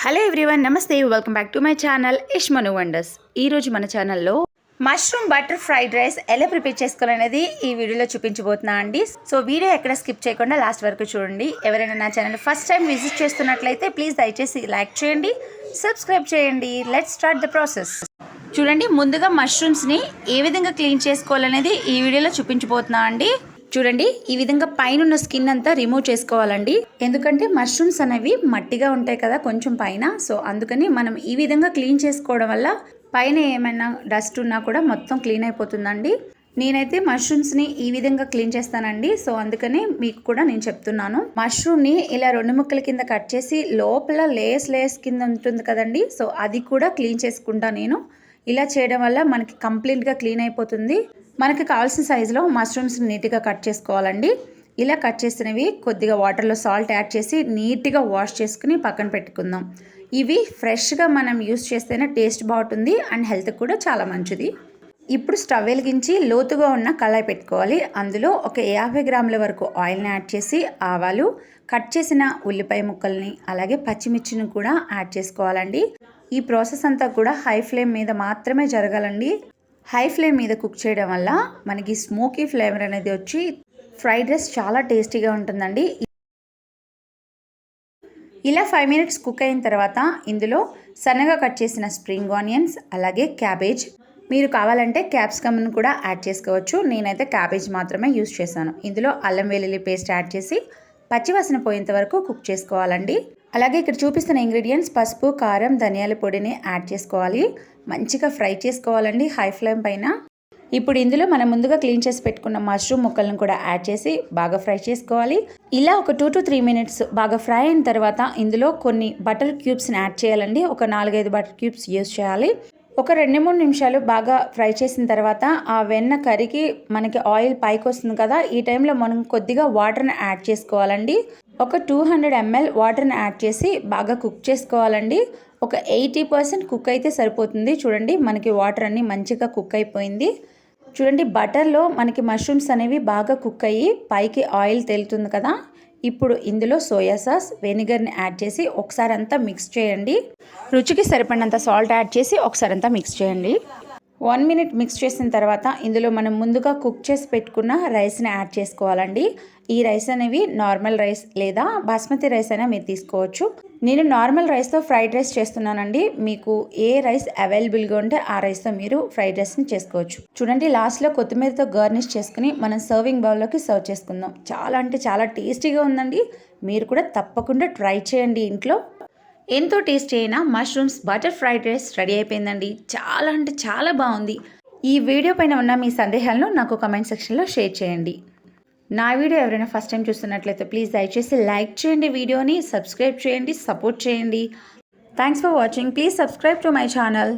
Hello everyone, నమస్తే, welcome back to my channel Ishmanu wonders. ఈరోజు మన ఛానల్లో మష్రూమ్ బటర్ ఫ్రైడ్ రైస్ ఎలా ప్రిపేర్ చేసుకోవాలనేది ఈ వీడియోలో చూపించబోతున్నా అండి. సో వీడియో ఎక్కడ స్కిప్ చేయకుండా లాస్ట్ వరకు చూడండి. ఎవరైనా నా ఛానల్ ఫస్ట్ టైం విజిట్ చేస్తున్నట్లయితే ప్లీజ్ దయచేసి లైక్ చేయండి, సబ్స్క్రైబ్ చేయండి. Let's start the process. చూడండి, ముందుగా మష్రూమ్స్ని ఏ విధంగా క్లీన్ చేసుకోవాలనేది ఈ వీడియోలో చూపించబోతున్నా అండి. చూడండి, ఈ విధంగా పైన స్కిన్ అంతా రిమూవ్ చేసుకోవాలండి. ఎందుకంటే మష్రూమ్స్ అనేవి మట్టిగా ఉంటాయి కదా కొంచెం పైన. సో అందుకని మనం ఈ విధంగా క్లీన్ చేసుకోవడం వల్ల పైన ఏమైనా డస్ట్ ఉన్నా కూడా మొత్తం క్లీన్ అయిపోతుందండి. నేనైతే మష్రూమ్స్ని ఈ విధంగా క్లీన్ చేస్తానండి. సో అందుకని మీకు కూడా నేను చెప్తున్నాను. మష్రూమ్ని ఇలా 2 ముక్కల కింద కట్ చేసి లోపల లేయర్స్ కింద ఉంటుంది కదండి. సో అది కూడా క్లీన్ చేసుకుంటా నేను. ఇలా చేయడం వల్ల మనకి కంప్లీట్గా క్లీన్ అయిపోతుంది. మనకి కావాల్సిన సైజులో మష్రూమ్స్ నీట్గా కట్ చేసుకోవాలండి. ఇలా కట్ చేసినవి కొద్దిగా వాటర్లో సాల్ట్ యాడ్ చేసి నీట్గా వాష్ చేసుకుని పక్కన పెట్టుకుందాం. ఇవి ఫ్రెష్గా మనం యూస్ చేస్తేనే టేస్ట్ బాగుంటుంది అండ్ హెల్త్ కూడా చాలా మంచిది. ఇప్పుడు స్టవ్ వెలిగించి లోతుగా ఉన్న కళాయి పెట్టుకోవాలి. అందులో ఒక 50 గ్రాముల వరకు ఆయిల్ని యాడ్ చేసి ఆవాలు, కట్ చేసిన ఉల్లిపాయ ముక్కల్ని అలాగే పచ్చిమిర్చిని కూడా యాడ్ చేసుకోవాలండి. ఈ ప్రాసెస్ అంతా కూడా హై ఫ్లేమ్ మీద మాత్రమే జరగాలండి. హై ఫ్లేమ్ మీద కుక్ చేయడం వల్ల మనకి స్మోకీ ఫ్లేవర్ అనేది వచ్చి ఫ్రైడ్ రైస్ చాలా టేస్టీగా ఉంటుందండి. ఇలా 5 మినిట్స్ కుక్ అయిన తర్వాత ఇందులో సన్నగా కట్ చేసిన స్ప్రింగ్ ఆనియన్స్ అలాగే క్యాబేజ్, మీరు కావాలంటే క్యాప్సికమ్ను కూడా యాడ్ చేసుకోవచ్చు. నేనైతే క్యాబేజ్ మాత్రమే యూస్ చేశాను. ఇందులో అల్లం వెల్లుల్లి పేస్ట్ యాడ్ చేసి పచ్చివాసన పోయేంత వరకు కుక్ చేసుకోవాలండి. అలాగే ఇక్కడ చూపిస్తున్న ఇంగ్రీడియంట్స్ పసుపు, కారం, ధనియాల పొడిని యాడ్ చేసుకోవాలి. మంచిగా ఫ్రై చేసుకోవాలండి హై ఫ్లేమ్ పైన. ఇప్పుడు ఇందులో మనం ముందుగా క్లీన్ చేసి పెట్టుకున్న మష్రూమ్ ముక్కలను కూడా యాడ్ చేసి బాగా ఫ్రై చేసుకోవాలి. ఇలా ఒక 2 to 3 మినిట్స్ బాగా ఫ్రై అయిన తర్వాత ఇందులో కొన్ని బటర్ క్యూబ్స్ని యాడ్ చేయాలండి. ఒక 4-5 బటర్ క్యూబ్స్ యూస్ చేయాలి. ఒక 2-3 నిమిషాలు బాగా ఫ్రై చేసిన తర్వాత ఆ వెన్న కరిగి మనకి ఆయిల్ పైకి వస్తుంది కదా. ఈ టైంలో మనం కొద్దిగా వాటర్ని యాడ్ చేసుకోవాలండి. ఒక 200 ml వాటర్ని యాడ్ చేసి బాగా కుక్ చేసుకోవాలండి. ఒక 80% కుక్ అయితే సరిపోతుంది. చూడండి, మనకి వాటర్ అన్నీ మంచిగా కుక్ అయిపోయింది. చూడండి, బటర్లో మనకి మష్రూమ్స్ అనేవి బాగా కుక్ అయ్యి పైకి ఆయిల్ తేలుతుంది కదా. ఇప్పుడు ఇందులో సోయా సాస్, వెనిగర్ని యాడ్ చేసి ఒకసారి అంతా మిక్స్ చేయండి. రుచికి సరిపడినంత సాల్ట్ యాడ్ చేసి ఒకసారి అంతా మిక్స్ చేయండి. 1 మినిట్ మిక్స్ చేసిన తర్వాత ఇందులో మనం ముందుగా కుక్ చేసి పెట్టుకున్న రైస్ని యాడ్ చేసుకోవాలండి. ఈ రైస్ అనేవి నార్మల్ రైస్ లేదా బాస్మతి రైస్ అయినా మీరు తీసుకోవచ్చు. నేను నార్మల్ రైస్తో ఫ్రైడ్ రైస్ చేస్తున్నానండి. మీకు ఏ రైస్ అవైలబుల్గా ఉంటే ఆ రైస్తో మీరు ఫ్రైడ్ రైస్ని చేసుకోవచ్చు. చూడండి, లాస్ట్లో కొత్తిమీరతో గార్నిష్ చేసుకుని మనం సర్వింగ్ బౌల్లోకి సర్వ్ చేసుకుందాం. చాలా అంటే చాలా టేస్టీగా ఉందండి. మీరు కూడా తప్పకుండా ట్రై చేయండి ఇంట్లో. ఎంతో టేస్టీ అయిన mushrooms butter fried rice ready అయిపోయిందండి. చాలా అంటే చాలా బాగుంది. ఈ వీడియో పైన ఉన్న మీ సందేహాలను నాకు కమెంట్ సెక్షన్లో షేర్ చేయండి. నా వీడియో ఎవరైనా ఫస్ట్ టైం చూస్తున్నట్లయితే ప్లీజ్ దయచేసి లైక్ చేయండి, వీడియోని సబ్స్క్రైబ్ చేయండి, సపోర్ట్ చేయండి. Thanks for watching. Please subscribe to my channel.